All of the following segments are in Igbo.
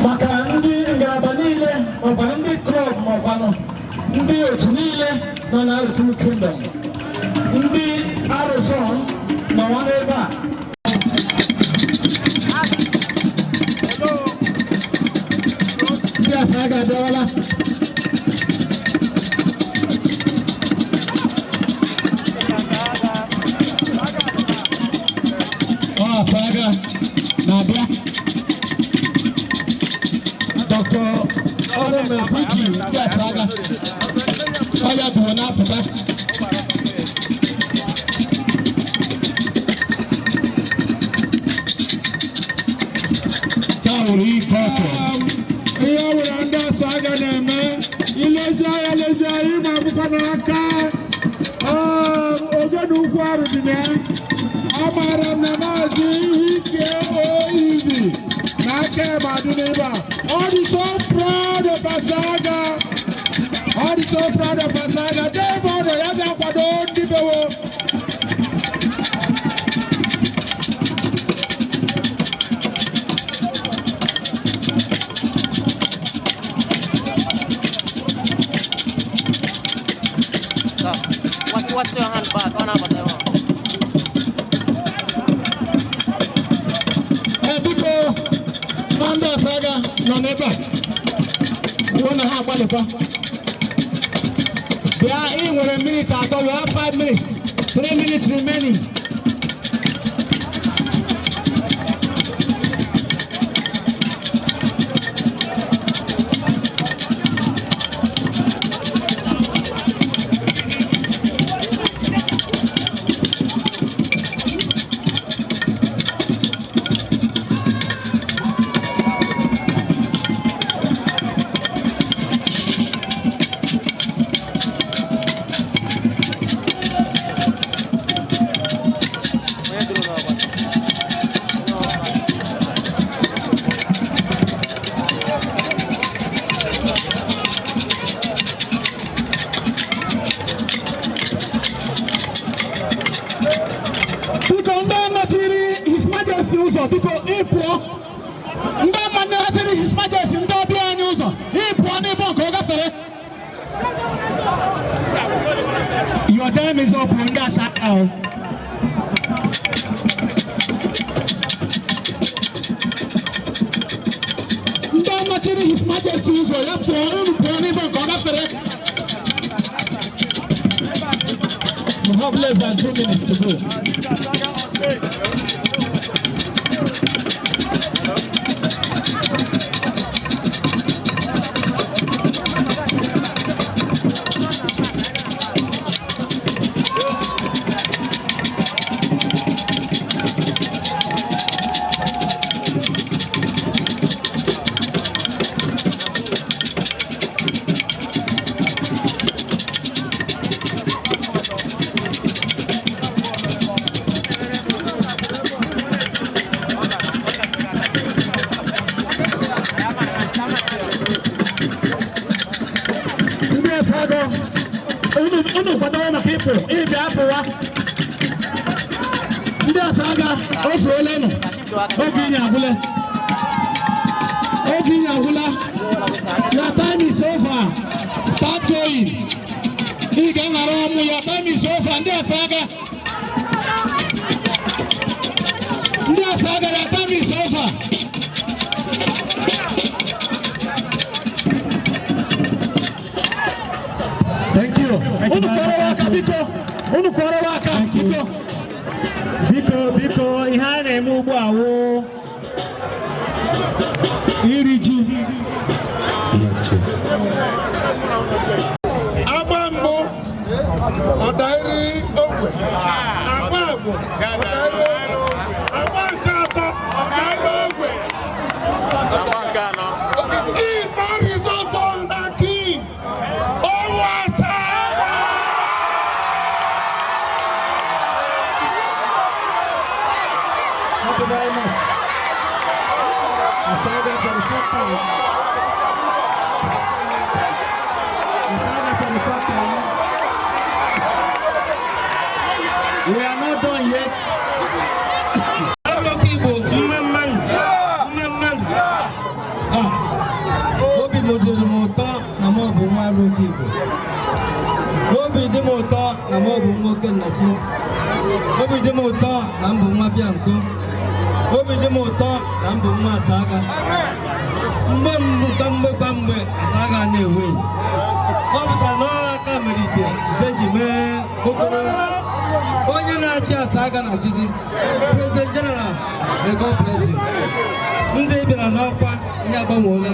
maka ndị ngalaba niile maọbụ ndị klọb maọbụ ndị otu niile nọ na Arụtụ Kingdom ndị Arụzọn nọwa n'ebe a ndị Asaga abịawala Asaga na-abịa Dr. Orome Puji ndị Asaga ọ ya bụ na-apụta ihe ọ bụla ndị Asaga na-eme ilezi anya ma bụkwa n'aka oge na ukwu arụ dị na ya amara m na maazị Ike Oizi n'aka ebe adị n'ebe a ọ dị so proud of Asaga dị ebe ọ nọ ya bịa kwado ndị bewo What's your hand back on about that one? Biko ndị Asaga nọ n'ebe a ruo na ha agbalịkwa bịa ị nwere minute atọ we have 5 minutes 3 minutes remaining biko ịpụọ ndị mmadụ haziri His Majesty ndị ọbịa anyị ụzọ ịpụọ n'ebe nke ọ gafere your time is up ndị Asaga ahụ ndị machiri His Majesty ụzọ ya pụọ unu pụọ n'ebe nke ọ gafere we have less than 2 minutes to go. Unu kwado na people ibi apụwa ndị Asaga ofuola nọ oge inye agwụla your time is over start going ị ga-aṅara ọmụ your time is over ndị Asaga your time is over thank you unu kwara waka biko ihe a na-eme ugbu a wụ iri ji agba mbụ ọdairi ogwe agba abụ ọdairi ogwe agba nke atọ ọdairi ogwe agba nke anọ Thank you very much. Asaga for the fourth time. We are not done yet. dịrị m ụtọ na m bụ nwa Aroke Igbo. Obi dị m ụtọ na m bụ nwoke Nnachi. Obi dị m ụtọ na m bụ nwa Bianco. Obi dị m ụtọ na m bụ nwa Asaga. Mgbe Asaga na-ewe ewu. Ọ pụtara na ọrụ aka mere ite ji mee okporo. Onye na-achị Asaga na-achịzi President General, may God bless you. Ndị bịara n'ọkwa nye agbanweela.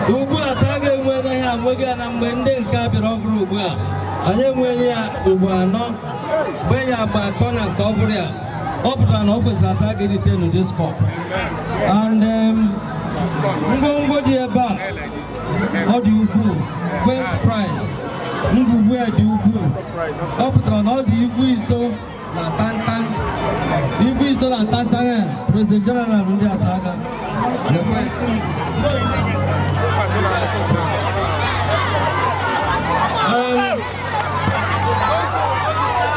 Ugbu a Asaga enweela ihe enweghị ya na mgbe ndị nke a bịara ọhụrụ ugbu a. Anyị enweela ya ugbo 4 mgbe ya agba 3 na nke ọhụrụ ya. Ọ pụtara na ọ kwesịrị Asaga erite n'ụdị skọp. And ngwongwo dị ebe a ọ dị ukwuu. First prize ngwugwu a dị ukwuu. Ọ pụtara na ọ dị ibu iso na tantan. Ibu iso na tantan ya President General ndị Asaga.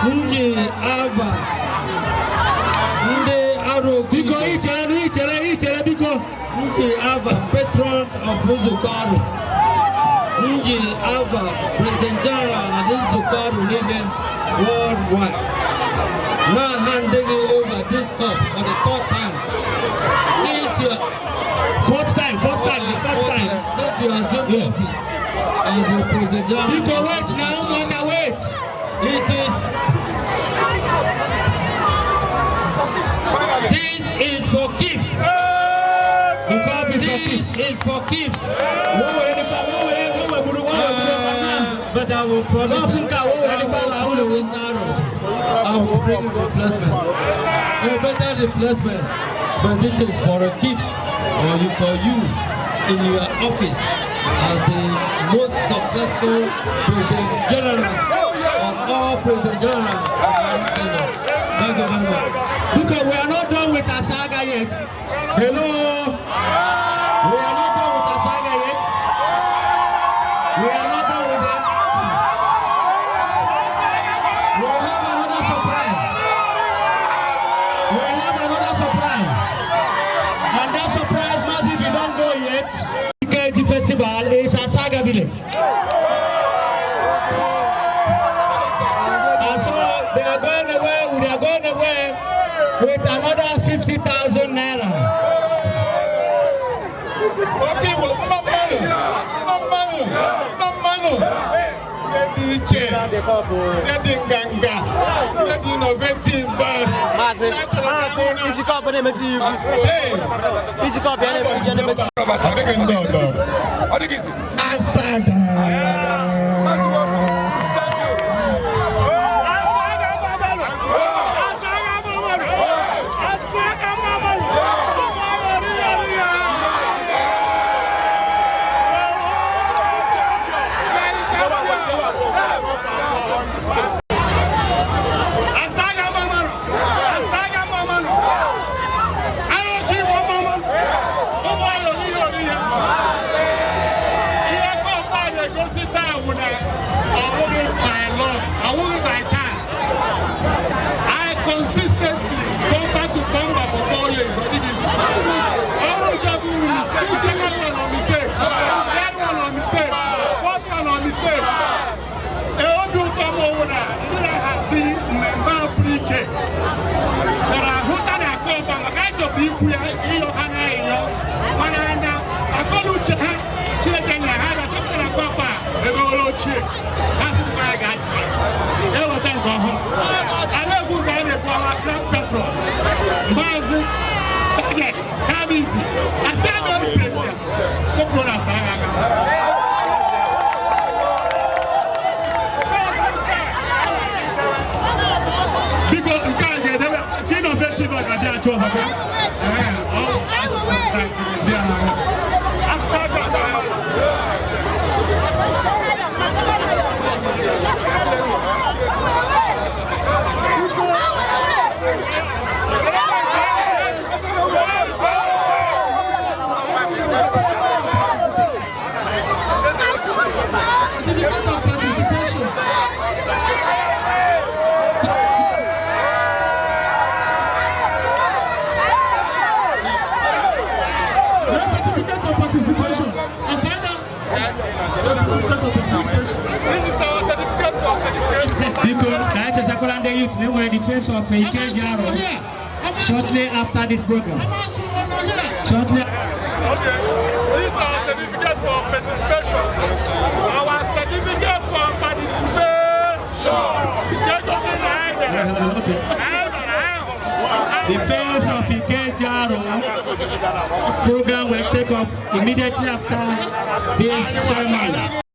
Ndị Ava ndị Aroke biko ichere biko ndị Ava patrons of Nzukọrụ. Ndị Ava President General na ndị Nzukọrụ niile worldwide. Now handing over this cup for the 3rd time. This year, 4th time. since you assumed office as the President General. Biko wait now, mother wait. This is for keeps. This is for keeps. But I will promise I will bring a replacement. A better replacement. But this is for a keeps for you in your office as the most successful President General of all President General of our kingdom. Thank you very much. Because we are not done with Asaga yet. Hello? We are not done with Asaga yet. We are not done with them. We have another surprise. And that surprise, massive, if you don't go yet, the festival is Asaga Village. And so they are going away with another 50,000 naira. Okay, well, get nganga, get innovative. Because Daicha Sakurande Youth, they were defense of Ike Jaro shortly after this program. Shortly. Okay, this is our certificate for participation. Our certificate for participation. Defense of Ike Jaro program will take off immediately after this ceremony.